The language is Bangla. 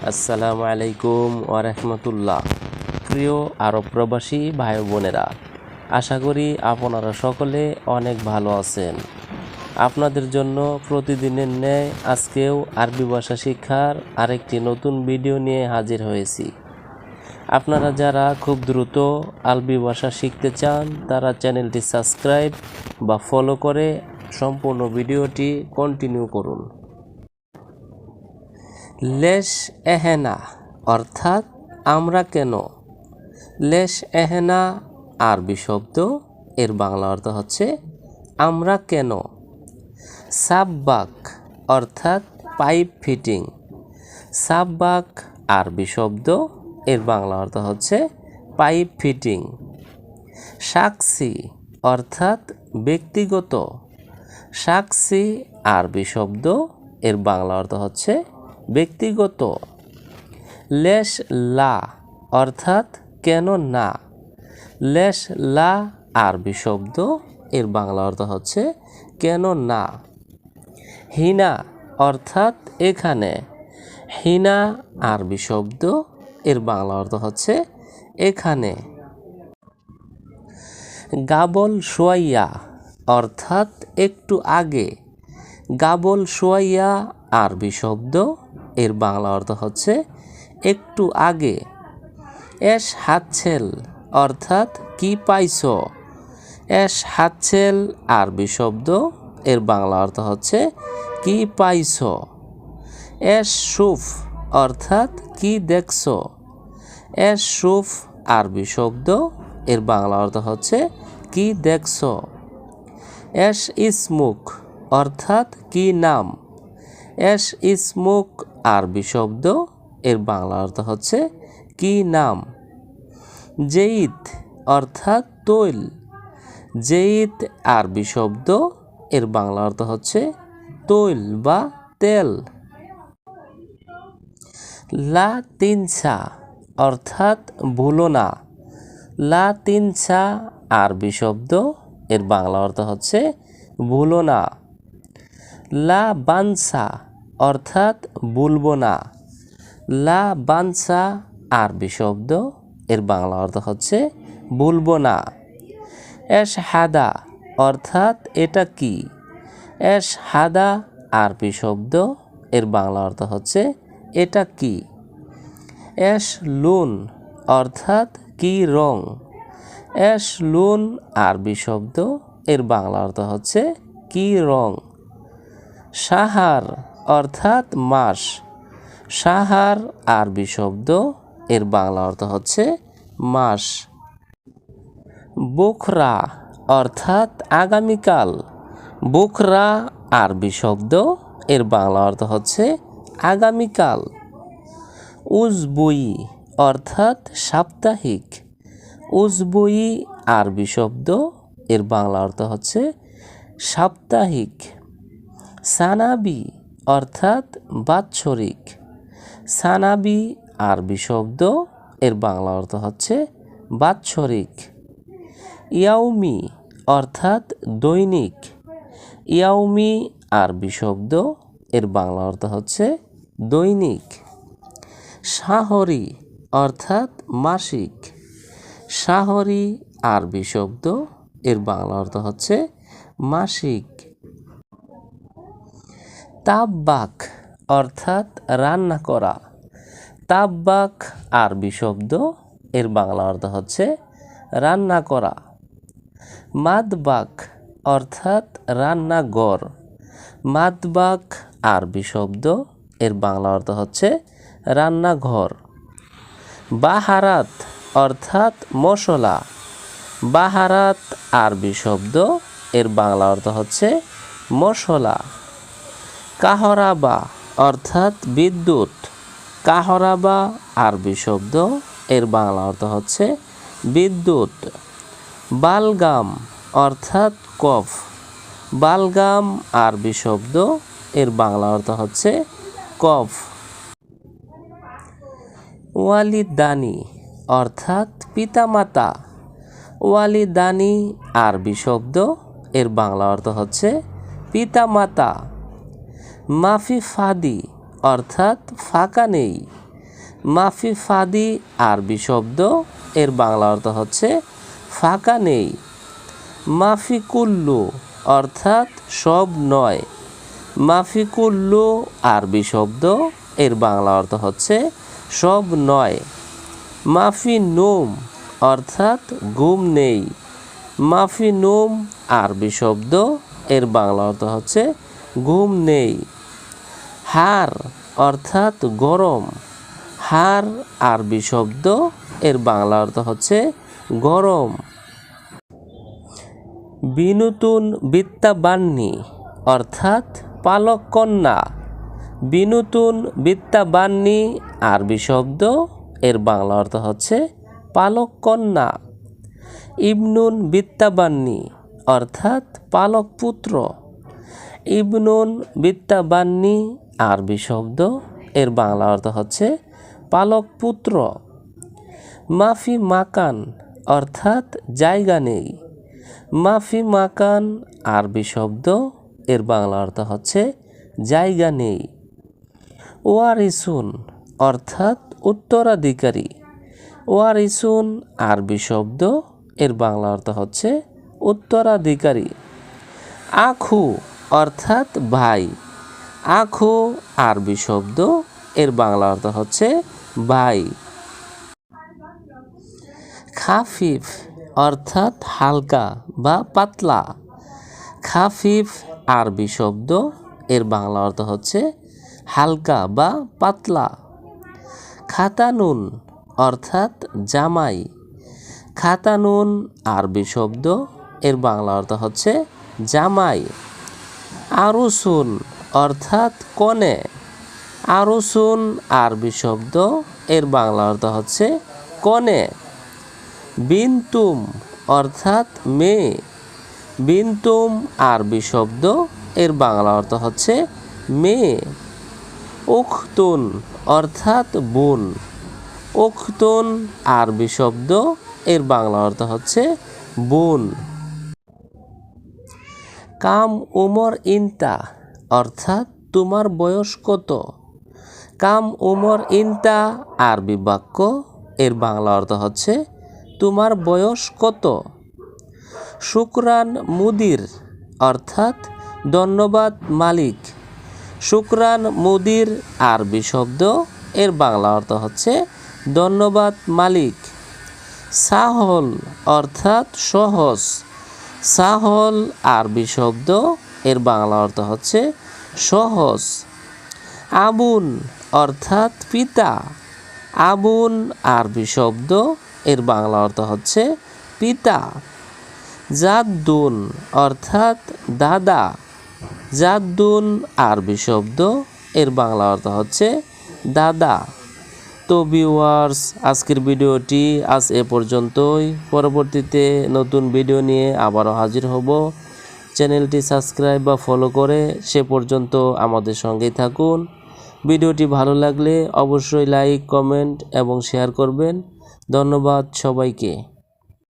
আসসালামু আলাইকুম ওয়া রাহমাতুল্লাহ। প্রিয় আরব প্রবাসী ভাই বোনেরা, আশা করি আপনারা সকলে অনেক ভালো আছেন। আপনাদের জন্য প্রতিদিনের ন্যায় আজকেও আরবি ভাষা শিক্ষার আরেকটি নতুন ভিডিও নিয়ে হাজির হয়েছি। আপনারা যারা খুব দ্রুত আরবি ভাষা শিখতে চান তারা চ্যানেলটি সাবস্ক্রাইব বা ফলো করে সম্পূর্ণ ভিডিওটি কন্টিনিউ করুন। লেশ এহেনা অর্থাৎ আমরা কেন। লেশ এহেনা আরবি শব্দ, এর বাংলা অর্থ হচ্ছে আমরা কেন। সাব্বাক অর্থাৎ পাইপ ফিটিং। সাব্বাক আরবি শব্দ, এর বাংলা অর্থ হচ্ছে পাইপ ফিটিং। সাক্ষী অর্থাৎ ব্যক্তিগত। সাক্ষী আরবি শব্দ, এর বাংলা অর্থ হচ্ছে ব্যক্তিগত। লেশ লা অর্থাৎ কেন না। লেশ লা আরবি শব্দ, এর বাংলা অর্থ হচ্ছে কেন না। হিনা অর্থাৎ এখানে। হিনা আরবি শব্দ, এর বাংলা অর্থ হচ্ছে এখানে। গাবল সোয়াইয়া অর্থাৎ একটু আগে। গাবল সোয়াইয়া আরবি শব্দ, এর বাংলা অর্থ হচ্ছে একটু আগে। এশ হাতছেল অর্থাৎ কি পাইছো। এশ হাতছেল আরবি শব্দ, এর বাংলা অর্থ হচ্ছে কি পাইছো। এশ সুফ অর্থাৎ কি দেখছো। এশ সুফ আরবি শব্দ, এর বাংলা অর্থ হচ্ছে কি দেখছো। এশ ইসমুক অর্থাৎ কি নাম। এশ ইসমুক আরবি শব্দ, এর বাংলা অর্থ হচ্ছে কি নাম। জেইদ অর্থাৎ তৈল। জেইদ আরবি শব্দ, এর বাংলা অর্থ হচ্ছে তৈল বা তেল। লা তিনসা অর্থাৎ ভুলো না। লা তিনসা আরবি শব্দ, এর বাংলা অর্থ হচ্ছে ভুলো না। লা বানসা অর্থাৎ ভুলবো না। লা বানসা আরবি শব্দ, এর বাংলা অর্থ হচ্ছে ভুলবো না। এশ হাদা অর্থাৎ এটা কি। এশ হাদা আরবি শব্দ, এর বাংলা অর্থ হচ্ছে এটা কি। এশ লুন অর্থাৎ কি রং। এশ লুন আরবি শব্দ, এর বাংলা অর্থ হচ্ছে কি রং। সাহার অর্থাৎ মাস। সাহার আরবি শব্দ, এর বাংলা অর্থ হচ্ছে মাস। বুখরা অর্থাৎ আগামীকাল। বুখরা আরবি শব্দ, এর বাংলা অর্থ হচ্ছে আগামীকাল। উজবুই অর্থাৎ সাপ্তাহিক। উজবুই আরবি শব্দ, এর বাংলা অর্থ হচ্ছে সাপ্তাহিক। সানাবি অর্থাৎ বাৎসরিক। সানাবি আরবি শব্দ, এর বাংলা অর্থ হচ্ছে বাৎসরিক। ইয়াউমি অর্থাৎ দৈনিক। ইয়াউমি আরবি শব্দ, এর বাংলা অর্থ হচ্ছে দৈনিক। শাহরি অর্থাৎ মাসিক। শাহরি আরবি শব্দ, এর বাংলা অর্থ হচ্ছে মাসিক। তাব্বাক অর্থাৎ রান্না করা। তাব্বাক আরবি শব্দ, এর বাংলা অর্থ হচ্ছে রান্না করা। মাদবাক অর্থাৎ রান্নাঘর। মাদবাক আরবি শব্দ, এর বাংলা অর্থ হচ্ছে রান্নাঘর। বাহারাত অর্থাৎ মশলা। বাহারাত আরবি শব্দ, এর বাংলা অর্থ হচ্ছে মশলা। কাহরাবা অর্থাৎ বিদ্যুৎ। কাহরাবা আরবি শব্দ, এর বাংলা অর্থ হচ্ছে বিদ্যুৎ। বালগাম অর্থাৎ কফ। বালগাম আরবি শব্দ, এর বাংলা অর্থ হচ্ছে কফ। ওয়ালিদানি অর্থাৎ পিতামাতা। ওয়ালিদানি আরবি শব্দ, এর বাংলা অর্থ হচ্ছে পিতামাতা। মাফি ফাদি অর্থাৎ ফাঁকা নেই। মাফি ফাদি আরবি শব্দ, এর বাংলা অর্থ হচ্ছে ফাঁকা নেই। মাফি কুল্লু অর্থাৎ সব নয়। মাফি কুল্লু আরবি শব্দ, এর বাংলা অর্থ হচ্ছে সব নয়। মাফি নোম অর্থাৎ ঘুম নেই। মাফি নোম আরবি শব্দ, এর বাংলা অর্থ হচ্ছে ঘুম নেই। হার অর্থাৎ গরম। হার আরবি শব্দ, এর বাংলা অর্থ হচ্ছে গরম। বিনুতুন বিত্তাবান্নি অর্থাৎ পালক কন্যা। বিনুতুন বিত্তাবান্নি আরবি শব্দ, এর বাংলা অর্থ হচ্ছে পালক কন্যা। ইবনুন বিত্তাবান্নি অর্থাৎ পালক পুত্র। ইবনুন বিত্তাবান্নি আরবি শব্দ, এর বাংলা অর্থ হচ্ছে পালক পুত্র। মাফি মাকান অর্থাৎ জায়গা নেই। মাফি মাকান আরবি শব্দ, এর বাংলা অর্থ হচ্ছে জায়গা নেই। ওয়ারিসুন অর্থাৎ উত্তরাধিকারী। ওয়ারিসুন আরবি শব্দ, এর বাংলা অর্থ হচ্ছে উত্তরাধিকারী। আখু অর্থাৎ ভাই। আখু আরবি শব্দ, এর বাংলা অর্থ হচ্ছে ভাই। খাফিফ অর্থাৎ হালকা বা পাতলা। খাফিফ আরবি শব্দ, এর বাংলা অর্থ হচ্ছে হালকা বা পাতলা। খাতানুন অর্থাৎ জামাই। খাতানুন আরবি শব্দ, এর বাংলা অর্থ হচ্ছে জামাই। আরুসুন অর্থাৎ কনে। আরুসুন আরবি শব্দ, এর বাংলা অর্থ হচ্ছে কনে। বিনতুম অর্থাৎ মেয়ে। বিনতুম আরবি শব্দ, এর বাংলা অর্থ হচ্ছে মেয়ে। উখতুন অর্থাৎ বোন। উখতুন আরবি শব্দ, এর বাংলা অর্থ হচ্ছে বোন। কাম উমর ইনতা অর্থাৎ তোমার বয়স কত। কাম উমর ইনতা আরবি বাক্য, এর বাংলা অর্থ হচ্ছে তোমার বয়স কত। শুকরান মুদির অর্থাৎ ধন্যবাদ মালিক। শুকরান মুদির আরবি শব্দ, এর বাংলা অর্থ হচ্ছে ধন্যবাদ মালিক। সাহল অর্থাৎ সহজ। সাহল আরবি শব্দ, এর বাংলা অর্থ হচ্ছে সহজ। আবুন অর্থাৎ পিতা। আবুন আরবি শব্দ, এর বাংলা অর্থ হচ্ছে পিতা। জাদ্দুন অর্থাৎ দাদা। জাদ্দুন আরবি শব্দ, এর বাংলা অর্থ হচ্ছে দাদা। তো ভিউয়ার্স, আজকের ভিডিওটি আজ এ পর্যন্তই। পরবর্তীতে নতুন ভিডিও নিয়ে আবারও হাজির হব। চ্যানেলটি সাবস্ক্রাইব বা ফলো করে সে পর্যন্ত আমাদের সঙ্গেই থাকুন। ভিডিওটি ভালো লাগলে অবশ্যই লাইক, কমেন্ট এবং শেয়ার করবেন। ধন্যবাদ সবাইকে।